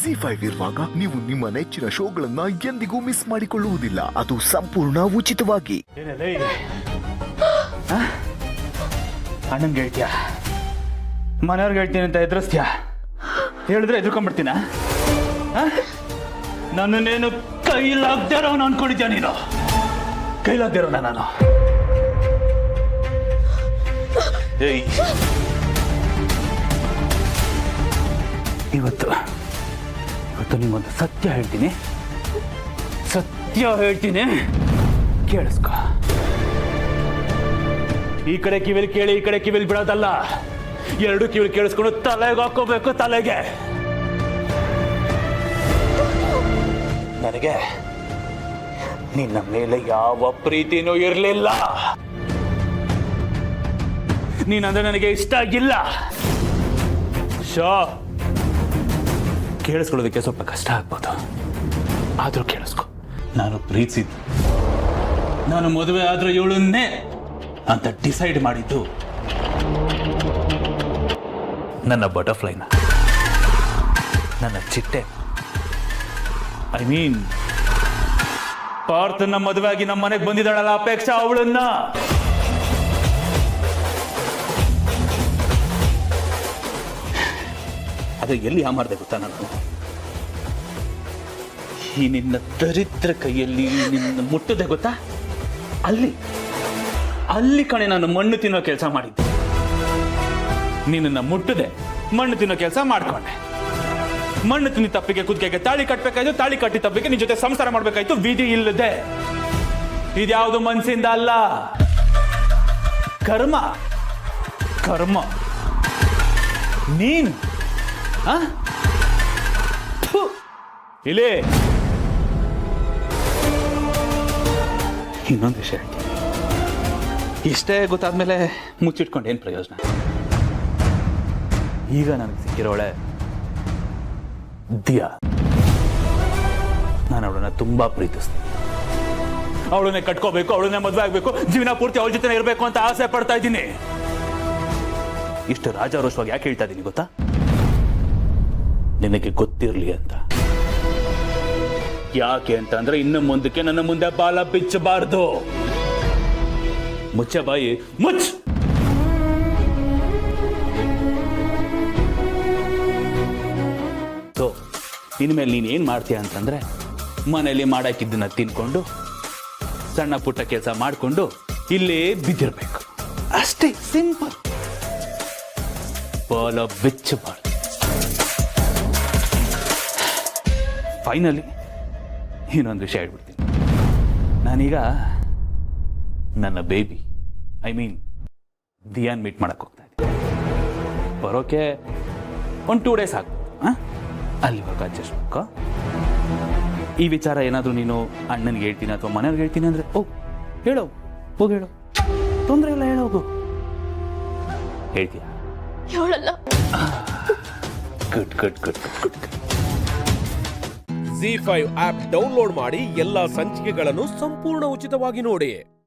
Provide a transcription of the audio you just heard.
ZEE5 ಇರುವಾಗ ನೀವು ನಿಮ್ಮ ನೆಚ್ಚಿನ ಶೋಗಳನ್ನ ಎಂದಿಗೂ ಮಿಸ್ ಮಾಡಿಕೊಳ್ಳುವುದಿಲ್ಲ. ಅದು ಸಂಪೂರ್ಣ ಉಚಿತವಾಗಿ. ಅಣ್ಣಂಗೆ ಹೇಳ್ತೀಯ, ಮನೆಯವ್ರಿಗೆ ಹೇಳ್ತೀನಿ ಅಂತ ಎದುರಿಸ್ತೀಯ. ಹೇಳಿದ್ರೆ ಎದುರ್ಕೊಂಡ್ಬಿಡ್ತೀನ? ನನ್ನನ್ನೇನು ಕೈಲಾಗ್ದಿರೋನು ಅನ್ಕೊಂಡಿದ್ಯಾ ನೀನು? ಕೈಲಾಗ್ದಿರೋನ ನಾನು? ಏಯ್, ಇವತ್ತು ನಿಮ್ಗೊಂದು ಸತ್ಯ ಹೇಳ್ತೀನಿ, ಕೇಳಿಸ್ಕೊ. ಈ ಕಡೆ ಕಿವಿಲಿ ಕೇಳಿ ಈ ಕಡೆ ಕಿವಿಲಿ ಬಿಡೋದಲ್ಲ, ಎರಡು ಕಿವಿಲಿ ಕೇಳಿಸ್ಕೊಂಡು ತಲೆಗೆ ಹಾಕೋಬೇಕು. ತಲೆಗೆ ನನಗೆ ನಿನ್ನ ಮೇಲೆ ಯಾವ ಪ್ರೀತಿನೂ ಇರಲಿಲ್ಲ. ನೀನಂದ್ರೆ ನನಗೆ ಇಷ್ಟ ಆಗಿಲ್ಲ. ಕೇಳಿಸ್ಕೊಳ್ಳೋದಕ್ಕೆ ಸ್ವಲ್ಪ ಕಷ್ಟ ಆಗ್ಬೋದು, ಆದ್ರೂ ಕೇಳಿಸ್ಕೊ. ನಾನು ಪ್ರೀತಿಸಿದ್ದು, ನಾನು ಮದುವೆ ಆದ್ರೂ ಇವಳನ್ನೇ ಅಂತ ಡಿಸೈಡ್ ಮಾಡಿದ್ದು ನನ್ನ ಬಟರ್ಫ್ಲೈನ, ನನ್ನ ಚಿಟ್ಟೆ. ಐ ಮೀನ್ ಪಾರ್ಥನ ಮದುವೆ ಆಗಿ ನಮ್ಮ ಮನೆಗೆ ಬಂದಿದ್ದಾಳಲ್ಲ ಅಪೇಕ್ಷಾ, ಅವಳನ್ನ. ಅದು ಎಲ್ಲಿ ಯಾಮಾರ್ದೆ ಗೊತ್ತಾ ನಾನು? ಈ ನಿನ್ನ ದರಿದ್ರ ಕೈಯಲ್ಲಿ ನಿನ್ನ ಮುಟ್ಟದೆ ಗೊತ್ತಾ? ಅಲ್ಲಿ ಕಣೆ ನಾನು ಮಣ್ಣು ತಿನ್ನೋ ಕೆಲಸ ಮಾಡಿದ್ದೆ. ನಿನ್ನ ಮುಟ್ಟದೆ ಮಣ್ಣು ತಿನ್ನೋ ಕೆಲಸ ಮಾಡ್ಕೊಂಡೆ. ಮಣ್ಣು ತಿನ್ನಿ ತಪ್ಪಿಗೆ ಕುದ್ಕೆಗೆ ತಾಳಿ ಕಟ್ಟಬೇಕಾಯ್ತು, ತಾಳಿ ಕಟ್ಟಿ ತಪ್ಪಿಗೆ ನಿನ್ ಜೊತೆ ಸಂಸಾರ ಮಾಡ್ಬೇಕಾಯ್ತು, ವಿಧಿ ಇಲ್ಲದೆ. ಇದ್ಯಾವುದು ಮನಸ್ಸಿಂದ ಅಲ್ಲ, ಕರ್ಮ. ನೀನು ಇಲ್ಲಿ ಇನ್ನೊಂದು ವಿಷಯ, ಇಷ್ಟೇ ಗೊತ್ತಾದ್ಮೇಲೆ ಮುಚ್ಚಿಟ್ಕೊಂಡು ಏನು ಪ್ರಯೋಜನ? ಈಗ ನನಗೆ ಸಿಕ್ಕಿರೋಳೆ ದಿಯಾ. ನಾನು ಅವಳನ್ನ ತುಂಬಾ ಪ್ರೀತಿಸ್ತೀನಿ. ಅವಳನ್ನೇ ಕಟ್ಕೋಬೇಕು, ಅವಳನ್ನೇ ಮದುವೆ ಆಗ್ಬೇಕು, ಜೀವನ ಪೂರ್ತಿ ಅವಳ ಜೊತೆ ಇರಬೇಕು ಅಂತ ಆಸೆ ಪಡ್ತಾ ಇದ್ದೀನಿ. ಇಷ್ಟು ರಾಜಾರೋಷವಾಗಿ ಯಾಕೆ ಹೇಳ್ತಾ ಇದ್ದೀನಿ ಗೊತ್ತಾ? ನಿನಗೆ ಗೊತ್ತಿರಲಿ ಅಂತ. ಯಾಕೆ ಅಂತ ಅಂದ್ರೆ ಇನ್ನು ಮುಂದಕ್ಕೆ ನನ್ನ ಮುಂದೆ ಬಾಲ ಬಿಚ್ಚಬಾರ್ದು. ಮುಚ್ಚ ಬಾಯಿ, ಮುಚ್ಚ. ಇನ್ಮೇಲೆ ನೀನ್ ಏನ್ ಮಾಡ್ತೀಯ ಅಂತಂದ್ರೆ, ಮನೆಯಲ್ಲಿ ಮಾಡಾಕಿದ್ದನ್ನ ತಿನ್ಕೊಂಡು ಸಣ್ಣ ಪುಟ್ಟ ಕೆಲಸ ಮಾಡ್ಕೊಂಡು ಇಲ್ಲೇ ಬಿದ್ದಿರ್ಬೇಕು ಅಷ್ಟೇ. ಸಿಂಪಲ್. ಬಾಲ ಬಿಚ್ಚಬಾರ್ದು. ಫೈನಲಿ ಇನ್ನೊಂದು ವಿಷಯ ಹೇಳ್ಬಿಡ್ತೀನಿ. ನಾನೀಗ ನನ್ನ baby, I mean Diyan meet ಮಾಡಕ್ ಹೋಗ್ತಾ ಇದ್ದೀನಿ. ಬರೋಕೆ ಒಂದು 2 days ಆಗ್ಬೋದು. ಅಲ್ಲಿವರೆಗೂ ಅಡ್ಜಸ್ಟ್ ಮಾಡ್ಕೋ. ಈ ವಿಚಾರ ಏನಾದರೂ ನೀನು ಅಣ್ಣನಿಗೆ ಹೇಳ್ತೀನಿ ಅಥವಾ ಮನೆಯವ್ರಿಗೆ ಹೇಳ್ತೀನಿ ಅಂದರೆ ಹೇಳೋ, ಹೇಳೋ, ತೊಂದರೆ ಇಲ್ಲ, ಹೇಳೋಗು. ಹೇಳ್ತೀಯಾ? ಗುಡ್. ZEE5 ಆಪ್ ಡೌನ್ಲೋಡ್ ಮಾಡಿ ಎಲ್ಲಾ ಸಂಚಿಕೆಗಳನ್ನು ಸಂಪೂರ್ಣ ಉಚಿತವಾಗಿ ನೋಡಿ.